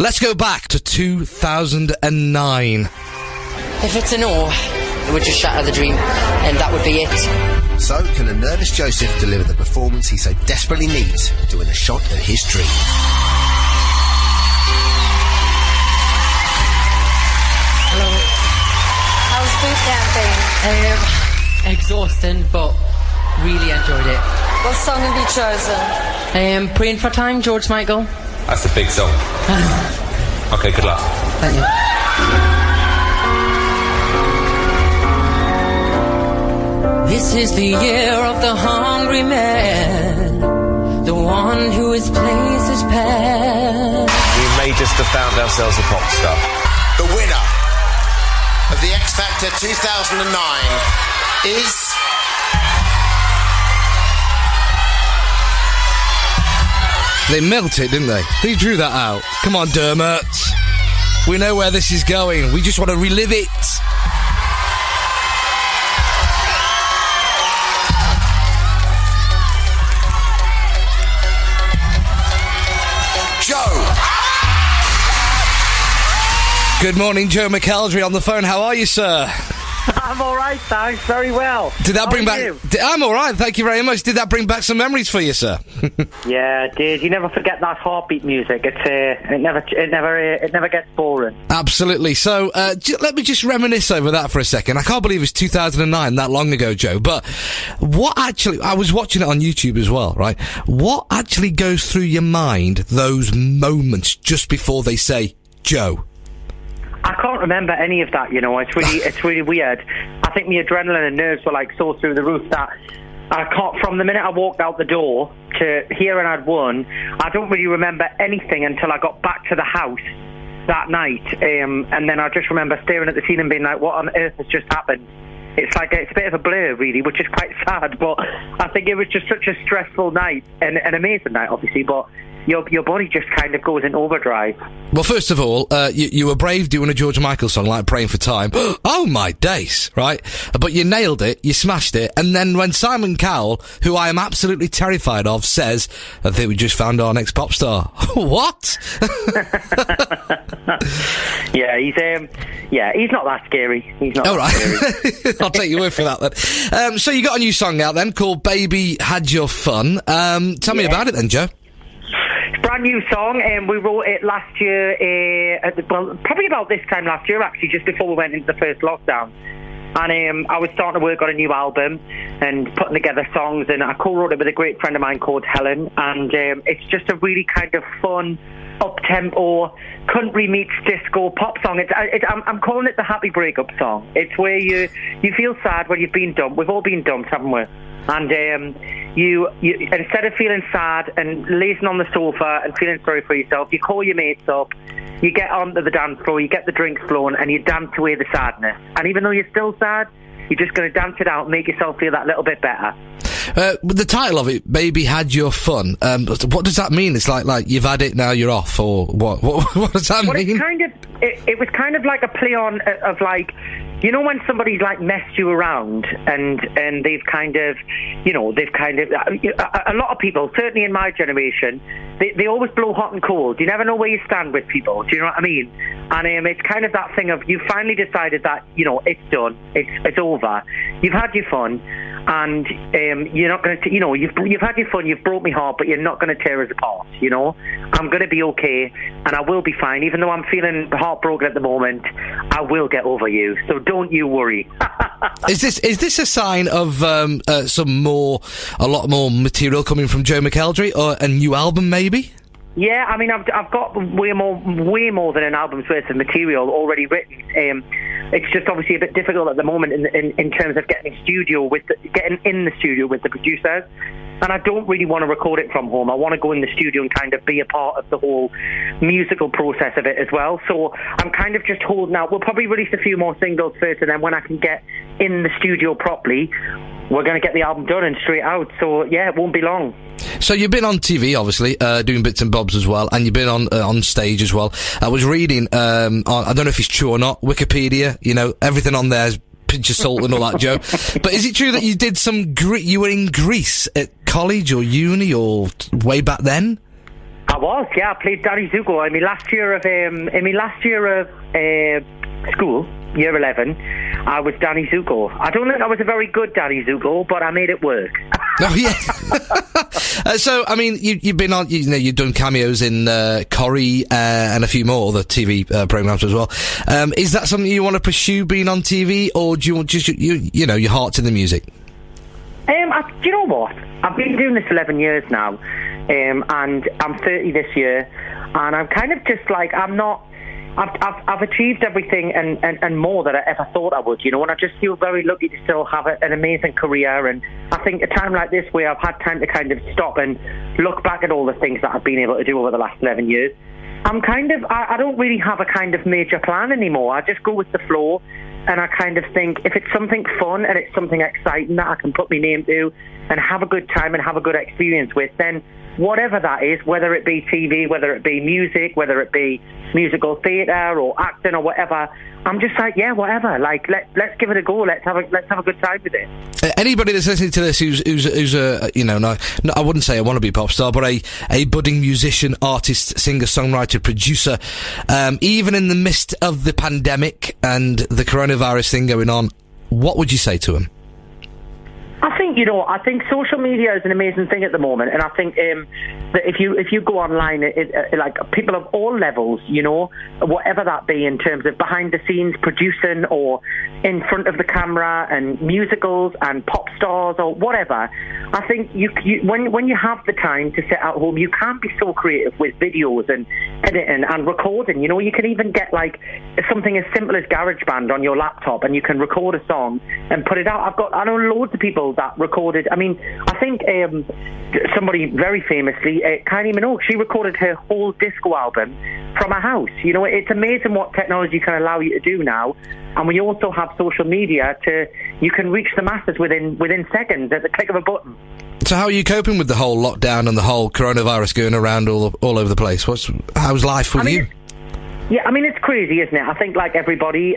Let's go back to 2009. If it's a no, it would just shatter the dream, and that would be it. So, can a nervous Joseph deliver the performance he so desperately needs to win a shot at his dream? Hello. How's boot camping? Exhausting, but really enjoyed it. What song have you chosen? Praying for Time, George Michael. That's a big song. Okay, good luck. Thank you. This is the year of the hungry man, the one who his place is past. We may just have found ourselves a pop star. The winner of the X Factor 2009 is... They milked it, didn't they? They drew that out. Come on, Dermot. We know where this is going. We just want to relive it. Joe! Good morning, Joe McELDERRY on the phone. How are you, sir? I'm all right, thanks. Very well. Did that bring back... You? I'm all right, thank you very much. Did that bring back some memories for you, sir? Yeah, it did. You never forget that heartbeat music. It never gets boring. Absolutely. So, let me just reminisce over that for a second. I can't believe it's 2009, that long ago, Joe. But what actually... I was watching it on YouTube as well, right? What actually goes through your mind those moments just before they say, Joe? I can't remember any of that, you know. It's really weird. I think my adrenaline and nerves were like so through the roof that I can't, from the minute I walked out the door to hearing I'd won, I don't really remember anything until I got back to the house that night. And then I just remember staring at the ceiling and being like, what on earth has just happened? It's like, it's a bit of a blur, really, which is quite sad, but I think it was just such a stressful night, and an amazing night, obviously, but your body just kind of goes in overdrive. Well, first of all, you were brave doing a George Michael song like Praying for Time. Oh, my days, right? But you nailed it, you smashed it, and then when Simon Cowell, who I am absolutely terrified of, says, I think we just found our next pop star. What? Yeah, he's not that scary. He's not scary. I'll take your word for that, then. So you got a new song out, then, called Baby Had Your Fun. Tell me about it, then, Joe. Brand new song, and we wrote it last year, probably about this time last year, actually, just before we went into the first lockdown. And I was starting to work on a new album and putting together songs, and I co-wrote it with a great friend of mine called Helen, and it's just a really kind of fun, up-tempo, country meets disco pop song. I'm calling it the happy breakup song. It's where you feel sad when you've been dumped. We've all been dumped, haven't we? And you instead of feeling sad and lazing on the sofa and feeling sorry for yourself, you call your mates up, you get onto the dance floor, you get the drinks flowing, and you dance away the sadness. And even though you're still sad, you're just going to dance it out and make yourself feel that little bit better. The title of it, Baby Had Your Fun, what does that mean? It's like you've had it, now you're off, or what? What does that mean? It was kind of like a play on of like, you know, when somebody's like messed you around and they've kind of, a lot of people, certainly in my generation, they always blow hot and cold. You never know where you stand with people. Do you know what I mean? And it's kind of that thing of, you finally decided that, it's done, it's over. You've had your fun, and you're not going to, you've had your fun, you've broke my heart, but you're not going to tear us apart. I'm going to be okay, and I will be fine. Even though I'm feeling heartbroken at the moment, I will get over you. So don't you worry. Is this a sign of a lot more material coming from Joe McELDERRY, or a new album maybe? Yeah, I mean, I've got way more than an album's worth of material already written. It's just obviously a bit difficult at the moment in terms of getting in the studio with the producers. And I don't really want to record it from home. I want to go in the studio and kind of be a part of the whole musical process of it as well. So I'm kind of just holding out. We'll probably release a few more singles first, and then when I can get in the studio properly, we're going to get the album done and straight out. So, yeah, it won't be long. So you've been on TV, obviously, doing bits and bobs as well, and you've been on stage as well. I was reading, I don't know if it's true or not, Wikipedia, everything on there's pinch of salt and all that, Joe. But is it true that you did you were in Greece at college or uni or way back then? I was, yeah. I played Danny Zuko in my last year of school, year 11. I was Danny Zuko. I don't think I was a very good Danny Zuko, but I made it work. Oh yeah. So I mean, you've been on. You've done cameos in Corrie and a few more other TV programs as well. Is that something you want to pursue, being on TV, or do you want just your heart's in the music? Do you know what? I've been doing this 11 years now, and I'm 30 this year, and I'm kind of just like, I've achieved everything and more that I ever thought I would, and I just feel very lucky to still have an amazing career. And I think a time like this, where I've had time to kind of stop and look back at all the things that I've been able to do over the last 11 years, I don't really have a kind of major plan anymore. I just go with the flow, and I kind of think if it's something fun and it's something exciting that I can put my name to and have a good time and have a good experience with, then whatever that is, whether it be TV, whether it be music, whether it be musical theatre or acting or whatever, I'm just like, yeah, whatever. Like, let's give it a go. Let's have a good time with it. Anybody that's listening to this who's a no, I wouldn't say a wannabe pop star, but a budding musician, artist, singer, songwriter, producer, even in the midst of the pandemic and the coronavirus thing going on, what would you say to them? I think social media is an amazing thing at the moment, and I think that if you go online, like people of all levels, whatever that be, in terms of behind the scenes producing or in front of the camera and musicals and pop stars or whatever, I think when you have the time to sit at home, you can be so creative with videos and editing and recording. You can even get like something as simple as GarageBand on your laptop, and you can record a song and put it out. I know loads of people that recorded. I mean, I think somebody very famously, Kylie Minogue, she recorded her whole disco album from her house. It's amazing what technology can allow you to do now. And we also have social media you can reach the masses within seconds at the click of a button. So how are you coping with the whole lockdown and the whole coronavirus going around all over the place? How's life with you? Yeah, I mean, it's crazy, isn't it? I think like everybody,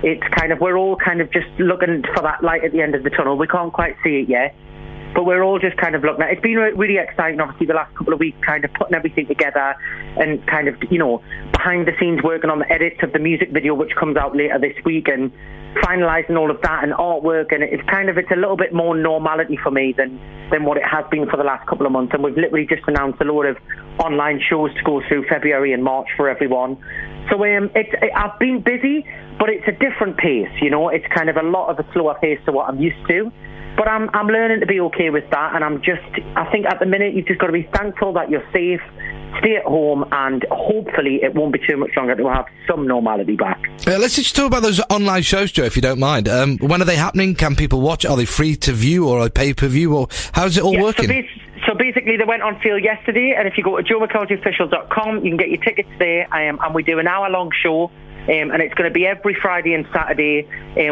it's kind of, we're all kind of just looking for that light at the end of the tunnel. We can't quite see it yet, but we're all just kind of looking at it. It's been really exciting, obviously, the last couple of weeks, kind of putting everything together and kind of, behind the scenes working on the edits of the music video, which comes out later this week, and finalising all of that and artwork. And it's a little bit more normality for me than what it has been for the last couple of months. And we've literally just announced a load of online shows to go through February and March for everyone. So I've been busy, but it's a different pace, It's kind of a lot of a slower pace to what I'm used to. But I'm learning to be okay with that, and I think at the minute you've just got to be thankful that you're safe, stay at home, and hopefully it won't be too much longer to have some normality back. Let's just talk about those online shows, Joe, if you don't mind. When are they happening? Can people watch? Are they free to view or a pay-per-view? Or how's it all working? So basically, they went on sale yesterday, and if you go to joemckelderryofficial.com, you can get your tickets there, and we do an hour-long show. And it's going to be every Friday and Saturday.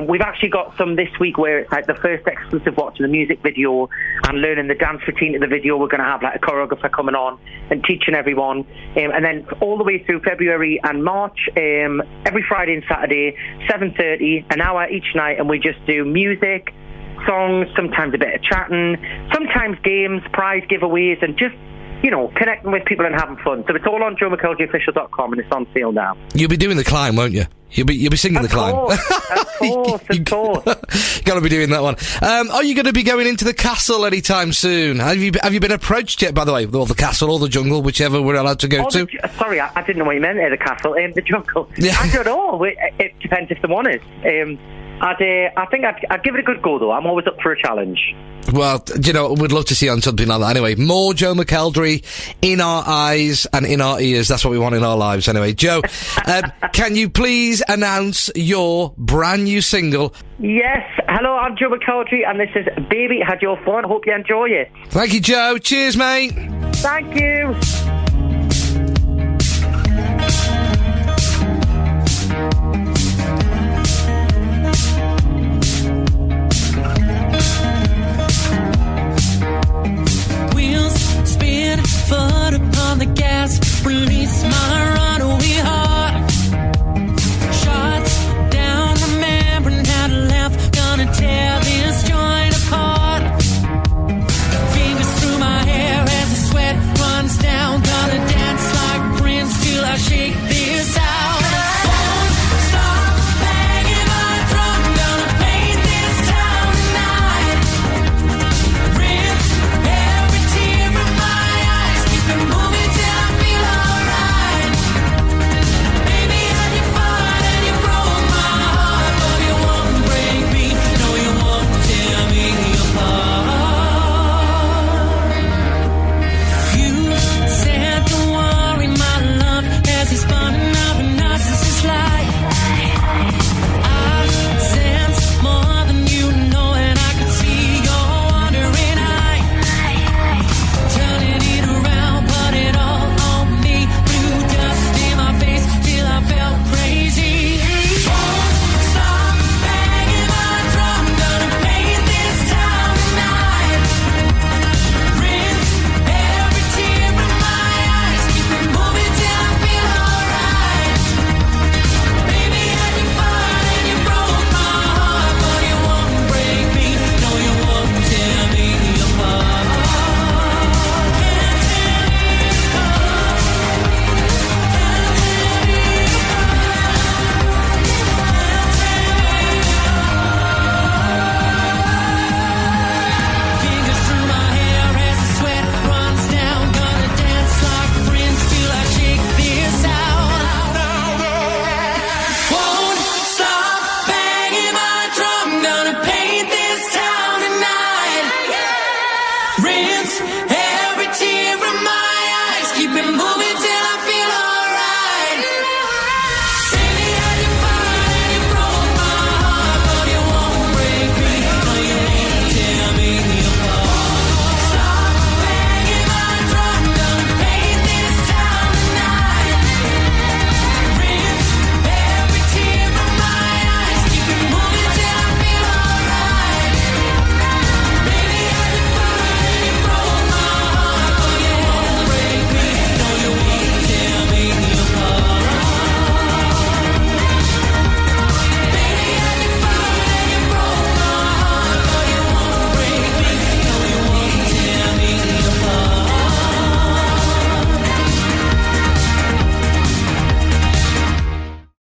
We've actually got some this week where it's like the first exclusive watching the music video and learning the dance routine of the video. We're going to have like a choreographer coming on and teaching everyone. And then all the way through February and March, every Friday and Saturday, 7:30, an hour each night, and we just do music, songs, sometimes a bit of chatting, sometimes games, prize giveaways, and just connecting with people and having fun. So it's all on joemckelderryofficial.com, and it's on sale now. You'll be doing the climb, won't you? You'll be singing the climb. Of course. Got to be doing that one. Are you going to be going into the castle anytime soon? Have you been approached yet, by the way? Or the castle or the jungle, whichever we're allowed to go to? Sorry, I didn't know what you meant there, the castle. The jungle. Yeah. I don't know. It depends if the one is. I think I'd give it a good go, though. I'm always up for a challenge. Well, we'd love to see you on something like that. Anyway, more Joe McELDERRY in our eyes and in our ears. That's what we want in our lives. Anyway, Joe, can you please announce your brand new single? Yes. Hello, I'm Joe McELDERRY, and this is Baby Had Your Fun. Hope you enjoy it. Thank you, Joe. Cheers, mate. Thank you. Foot upon the gas, release my runaway heart. Shots down, remembering how to laugh, gonna tear this joint apart. Fingers through my hair as the sweat runs down, gonna side.